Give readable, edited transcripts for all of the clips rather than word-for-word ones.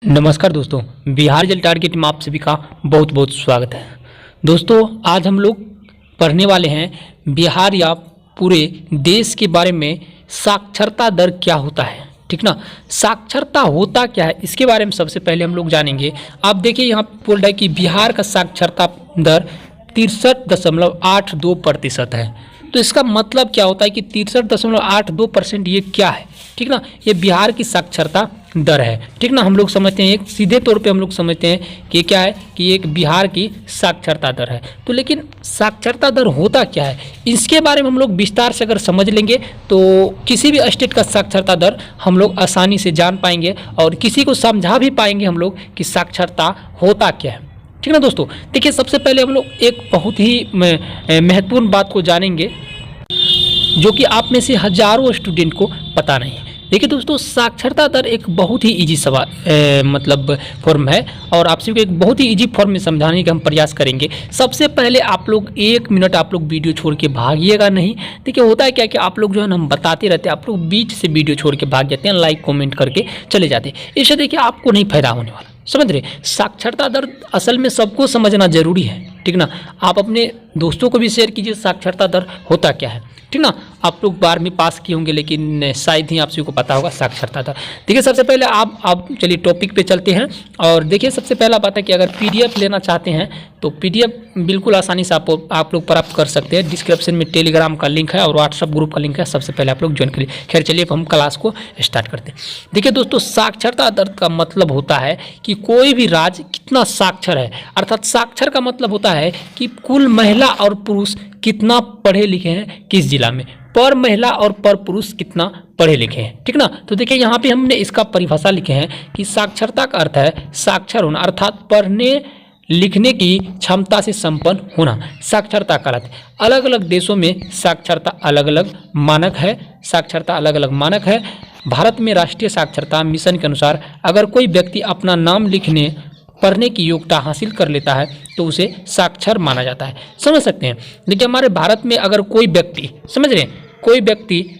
नमस्कार दोस्तों, Bihar result target में आप सभी का बहुत बहुत स्वागत है। दोस्तों, आज हम लोग पढ़ने वाले हैं बिहार या पूरे देश के बारे में साक्षरता दर क्या होता है। ठीक ना, साक्षरता होता क्या है इसके बारे में सबसे पहले हम लोग जानेंगे। आप देखिए यहाँ बोल रहा है कि बिहार का साक्षरता दर 63.82% है। तो इसका मतलब क्या होता है कि 63.82% ये क्या है। ठीक ना, ये बिहार की साक्षरता दर है। ठीक ना, हम लोग समझते हैं, एक सीधे तौर पे हम लोग समझते हैं कि ये क्या है कि एक बिहार की साक्षरता दर है। तो लेकिन साक्षरता दर होता क्या है इसके बारे में हम लोग विस्तार से अगर समझ लेंगे तो किसी भी स्टेट का साक्षरता दर हम लोग आसानी से जान पाएंगे और किसी को समझा भी पाएंगे हम लोग कि साक्षरता होता क्या है। ठीक ना दोस्तों, देखिए सबसे पहले हम लोग एक बहुत ही महत्वपूर्ण बात को जानेंगे जो कि आप में से हजारों स्टूडेंट को पता नहीं है। देखिए दोस्तों, साक्षरता दर एक बहुत ही इजी सवाल मतलब फॉर्म है और आप सभी को एक बहुत ही इजी फॉर्म में समझाने का हम प्रयास करेंगे। सबसे पहले आप लोग 1 मिनट आप लोग वीडियो छोड़ के भागिएगा नहीं। देखिए होता है क्या कि आप लोग जो है ना, हम बताते रहते हैं, आप लोग बीच से वीडियो छोड़ के भाग जाते हैं, लाइक कमेंट करके चले जाते हैं। इससे देखिए आपको नहीं फायदा होने वाला। समझ रहे, साक्षरता दर असल में सबको समझना जरूरी है। ठीक ना, आप अपने दोस्तों को भी शेयर कीजिए साक्षरता दर होता क्या है। ठीक ना, आप लोग 12वीं पास किए होंगे लेकिन शायद ही आप सभी को पता होगा साक्षरता दर। देखिए सबसे पहले आप चलिए टॉपिक पे चलते हैं और देखिए सबसे पहला बात है कि अगर पीडीएफ लेना चाहते हैं तो पीडीएफ बिल्कुल आसानी से आप लोग प्राप्त कर सकते हैं। डिस्क्रिप्शन में टेलीग्राम का लिंक है और व्हाट्सअप ग्रुप का लिंक है, सबसे पहले आप लोग ज्वाइन करिए। खैर चलिए हम क्लास को स्टार्ट करते हैं। देखिए दोस्तों, साक्षरता दर का मतलब होता है कि कोई भी राज्य कितना साक्षर है, अर्थात साक्षर का मतलब होता है कि कुल महिला और पुरुष कितना पढ़े लिखे हैं किस जिला में, पर महिला और पर पुरुष कितना पढ़े लिखे हैं। ठीक ना, तो देखिए यहाँ पे हमने इसका परिभाषा लिखे हैं कि साक्षरता का अर्थ है साक्षर होना, अर्थात पढ़ने लिखने की क्षमता से संपन्न होना। साक्षरता का अर्थ अलग अलग देशों में साक्षरता अलग अलग मानक है। साक्षरता अलग अलग मानक है। भारत में राष्ट्रीय साक्षरता मिशन के अनुसार अगर कोई व्यक्ति अपना नाम लिखने पढ़ने की योग्यता हासिल कर लेता है तो उसे साक्षर माना जाता है। समझ सकते हैं। देखिए हमारे भारत में अगर कोई व्यक्ति, समझ रहे हैं, कोई व्यक्ति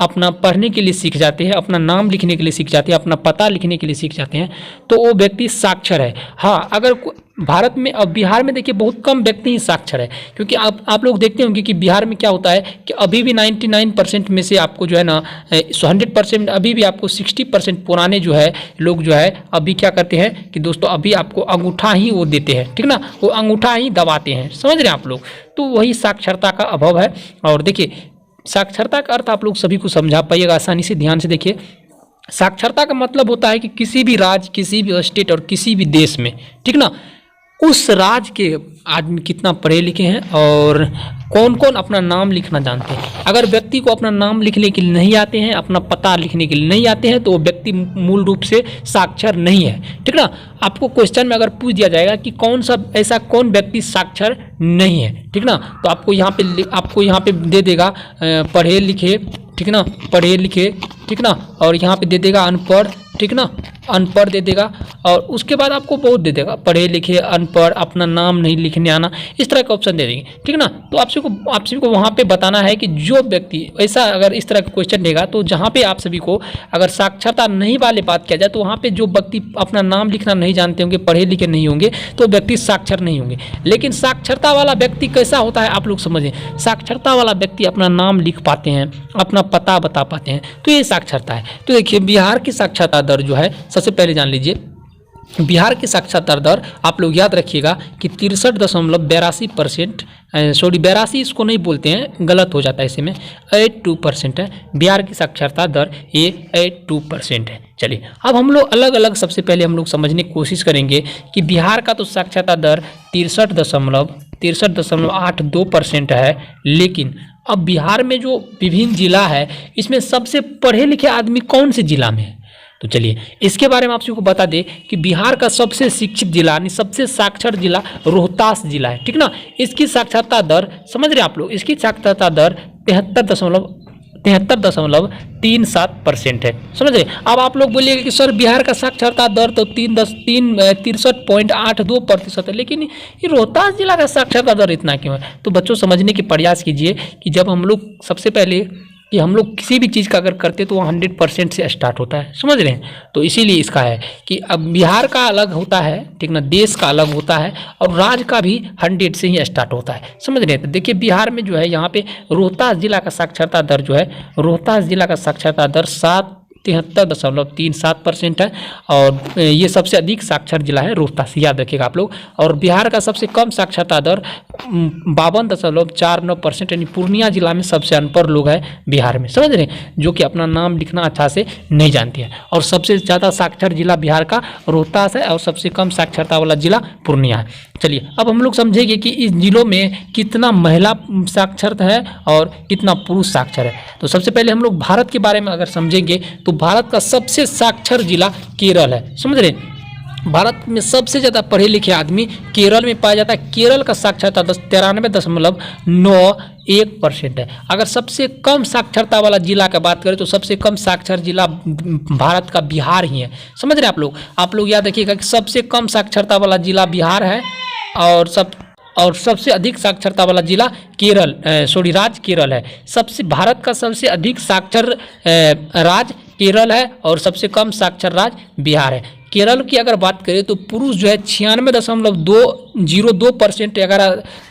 अपना पढ़ने के लिए सीख जाते हैं, अपना नाम लिखने के लिए सीख जाते हैं, अपना पता लिखने के लिए सीख जाते हैं तो वो व्यक्ति साक्षर है। हाँ, अगर भारत में, अब बिहार में देखिए बहुत कम व्यक्ति ही साक्षर है, क्योंकि आप लोग देखते होंगे कि बिहार में क्या होता है कि अभी भी 99% में से आपको जो है ना 100% अभी भी आपको 60% पुराने जो है लोग जो है अभी क्या करते हैं कि दोस्तों अभी आपको अंगूठा ही वो देते हैं। ठीक ना, वो अंगूठा ही दबाते हैं। समझ रहे हैं आप लोग, तो वही साक्षरता का अभाव है। और देखिए साक्षरता का अर्थ आप लोग सभी को समझा पाइएगा आसानी से, ध्यान से देखिए। साक्षरता का मतलब होता है कि किसी भी राज्य, किसी भी स्टेट और किसी भी देश में, ठीक ना, उस राज्य के आदमी कितना पढ़े लिखे हैं और कौन कौन अपना नाम लिखना जानते हैं। अगर व्यक्ति को अपना नाम लिखने के लिए नहीं आते हैं, अपना पता लिखने के लिए नहीं आते हैं तो वो व्यक्ति मूल रूप से साक्षर नहीं है। ठीक ना, आपको क्वेश्चन में अगर पूछ दिया जाएगा कि कौन सा ऐसा कौन व्यक्ति साक्षर नहीं है, ठीक ना, तो आपको यहाँ पे दे देगा पढ़े लिखे, ठीक ना, पढ़े लिखे, ठीक ना, और यहाँ पे दे देगा अनपढ़, ठीक ना, अनपढ़ दे देगा और उसके बाद आपको बहुत दे देगा पढ़े लिखे, अनपढ़, अपना नाम नहीं लिखने आना, इस तरह का ऑप्शन दे देंगे। ठीक ना, तो आप सभी को वहाँ पे बताना है कि जो व्यक्ति ऐसा अगर इस तरह का क्वेश्चन देगा तो जहाँ पे आप सभी को अगर साक्षरता नहीं वाले बात किया जाए तो वहाँ पे जो व्यक्ति अपना नाम लिखना नहीं जानते होंगे, पढ़े लिखे नहीं होंगे तो व्यक्ति साक्षर नहीं होंगे। लेकिन साक्षरता वाला व्यक्ति कैसा होता है आप लोग समझें। साक्षरता वाला व्यक्ति अपना नाम लिख पाते हैं, अपना पता बता पाते हैं, तो ये साक्षरता है। तो देखिए बिहार की साक्षरता दर जो है, सबसे पहले जान लीजिए बिहार की साक्षरता दर आप लोग याद रखिएगा कि 63.82%, सॉरी 82 इसको नहीं बोलते हैं, गलत हो जाता है, इसी में 82% है। बिहार की साक्षरता दर ये 82% है। चलिए अब हम लोग अलग अलग सबसे पहले हम लोग समझने की कोशिश करेंगे कि बिहार का तो साक्षरता दर 63.82% है, लेकिन अब बिहार में जो विभिन्न जिला है इसमें सबसे पढ़े लिखे आदमी कौन से जिला में है। तो चलिए इसके बारे में आप सबको बता दें कि बिहार का सबसे शिक्षित जिला यानी सबसे साक्षर जिला रोहतास जिला है। ठीक ना, इसकी साक्षरता दर समझ रहे आप लोग, इसकी साक्षरता दर 73.37% है। समझ रहे। अब आप लोग बोलिएगा कि सर बिहार का साक्षरता दर तो 63.82% है, लेकिन ये रोहतास जिला का साक्षरता दर इतना क्यों है। तो बच्चों समझने के प्रयास कीजिए कि जब हम लोग सबसे पहले कि हम लोग किसी भी चीज़ का अगर करते तो वो 100% से स्टार्ट होता है, समझ रहे हैं। तो इसीलिए इसका है कि अब बिहार का अलग होता है, ठीक ना, देश का अलग होता है और राज्य का भी 100 से ही स्टार्ट होता है, समझ रहे हैं। तो देखिए बिहार में जो है यहाँ पे रोहतास जिला का साक्षरता दर जो है, रोहतास जिला का साक्षरता दर 73.37% है और ये सबसे अधिक साक्षर जिला है रोहतास, याद रखिएगा आप लोग। और बिहार का सबसे कम साक्षरता दर 52.49%, यानी पूर्णिया जिला में सबसे अनपढ़ लोग हैं बिहार में, समझ रहे हैं, जो कि अपना नाम लिखना अच्छा से नहीं जानते हैं। और सबसे ज़्यादा साक्षर जिला बिहार का रोहतास है और सबसे कम साक्षरता वाला जिला पूर्णिया है। चलिए अब हम लोग समझेंगे कि इस जिलों में कितना महिला साक्षर है और कितना पुरुष साक्षर है। तो सबसे पहले हम लोग भारत के बारे में अगर समझेंगे तो भारत का सबसे साक्षर जिला केरल है, समझ रहे हैं। भारत में सबसे ज़्यादा पढ़े लिखे आदमी केरल में पाया जाता है। केरल का साक्षरता 93.91% है। अगर सबसे कम साक्षरता वाला जिला की बात करें तो सबसे कम साक्षर जिला भारत का बिहार ही है, समझ रहे हैं आप लोग याद रखिएगा कि सबसे कम साक्षरता वाला जिला बिहार है और सबसे अधिक साक्षरता वाला जिला राज्य केरल है। भारत का सबसे अधिक साक्षर राज्य केरल है और सबसे कम साक्षर राज्य बिहार है। केरल की अगर बात करें तो पुरुष जो है 96.202%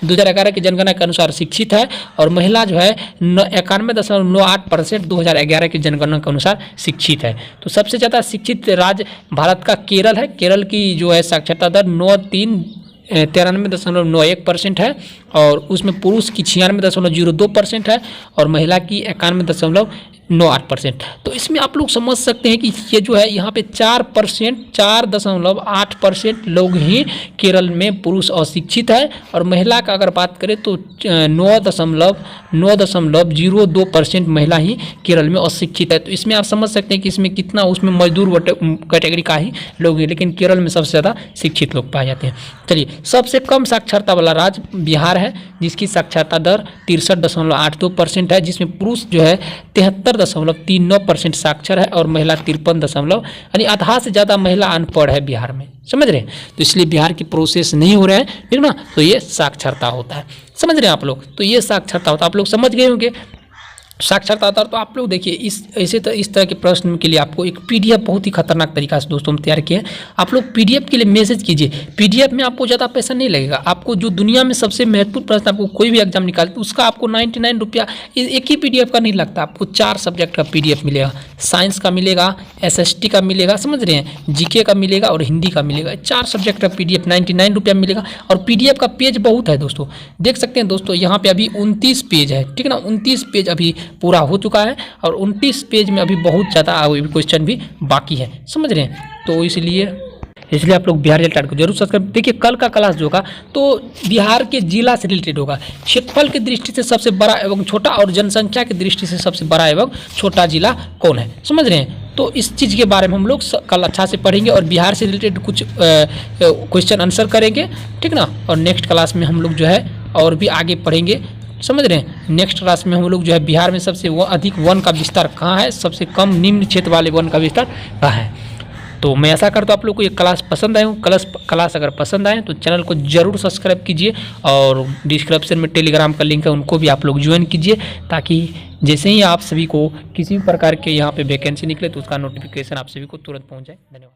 2011 की जनगणना के अनुसार शिक्षित है और महिला जो है 91.98% 2011 की जनगणना के अनुसार शिक्षित है। तो सबसे ज़्यादा शिक्षित राज्य भारत का केरल है। केरल की जो है साक्षरता दर 93.91% है और उसमें पुरुष की 96.02% है और महिला की 91.98%। तो इसमें आप लोग समझ सकते हैं कि ये जो है यहाँ पे 4.8% लोग ही केरल में पुरुष अशिक्षित है और महिला का अगर बात करें तो 9.02% महिला ही केरल में अशिक्षित है। तो इसमें आप समझ सकते हैं कि इसमें कितना उसमें मजदूर कैटेगरी का ही लोग हैं, लेकिन केरल में सबसे ज़्यादा शिक्षित लोग पाए जाते हैं। चलिए सबसे कम साक्षरता वाला राज्य बिहार है जिसकी साक्षरता दर 63.82% है, जिसमें पुरुष जो है 73.39% साक्षर है और महिला 53 यानी आधा से ज़्यादा महिला अनपढ़ है बिहार में, समझ रहे हैं। तो इसलिए बिहार की प्रोसेस नहीं हो रहा है, ठीक ना। तो ये साक्षरता होता है, समझ रहे हैं आप लोग। तो ये साक्षरता होता है, आप लोग समझ गए होंगे साक्षरता दर। तो आप लोग देखिए इस तरह के प्रश्न के लिए आपको एक पीडीएफ बहुत ही खतरनाक तरीका से दोस्तों हम तैयार किए हैं। आप लोग पीडीएफ के लिए मैसेज कीजिए। पीडीएफ में आपको ज़्यादा पैसा नहीं लगेगा। आपको जो दुनिया में सबसे महत्वपूर्ण प्रश्न आपको कोई भी एग्जाम निकालते तो उसका आपको 99 रुपया एक ही पीडीएफ का नहीं लगता। आपको 4 सब्जेक्ट का पीडीएफ मिलेगा, साइंस का मिलेगा, एसएसटी का मिलेगा, समझ रहे हैं, जीके का मिलेगा और हिंदी का मिलेगा। 4 सब्जेक्ट का पीडीएफ 99 रुपया मिलेगा और पीडीएफ का पेज बहुत है दोस्तों, देख सकते हैं दोस्तों। यहाँ पे अभी 29 पेज है, ठीक ना। 29 पेज अभी पूरा हो चुका है और 29 पेज में अभी बहुत ज़्यादा क्वेश्चन भी बाकी है, समझ रहे हैं। तो इसलिए आप लोग बिहार रिजल्ट को जरूर सब्सक्राइब। देखिए कल का क्लास जो होगा तो बिहार के जिला से रिलेटेड होगा। क्षेत्रफल की दृष्टि से सबसे बड़ा एवं छोटा और जनसंख्या की दृष्टि से सबसे बड़ा एवं छोटा जिला कौन है, समझ रहे हैं। तो इस चीज़ के बारे में हम लोग कल अच्छा से पढ़ेंगे और बिहार से रिलेटेड कुछ क्वेश्चन आंसर करेंगे, ठीक ना। और नेक्स्ट क्लास में हम लोग जो है और भी आगे पढ़ेंगे, समझ रहे हैं। नेक्स्ट क्लास में हम लोग जो है बिहार में सबसे अधिक वन का विस्तार कहाँ है, सबसे कम निम्न क्षेत्र वाले वन का विस्तार कहाँ है। तो मैं ऐसा करता हूँ आप लोग को ये क्लास पसंद आए हो। क्लास अगर पसंद आए तो चैनल को जरूर सब्सक्राइब कीजिए और डिस्क्रिप्शन में टेलीग्राम का लिंक है, उनको भी आप लोग ज्वाइन कीजिए ताकि जैसे ही आप सभी को किसी भी प्रकार के यहाँ पे वैकेंसी निकले तो उसका नोटिफिकेशन आप सभी को तुरंत पहुँच जाए। धन्यवाद।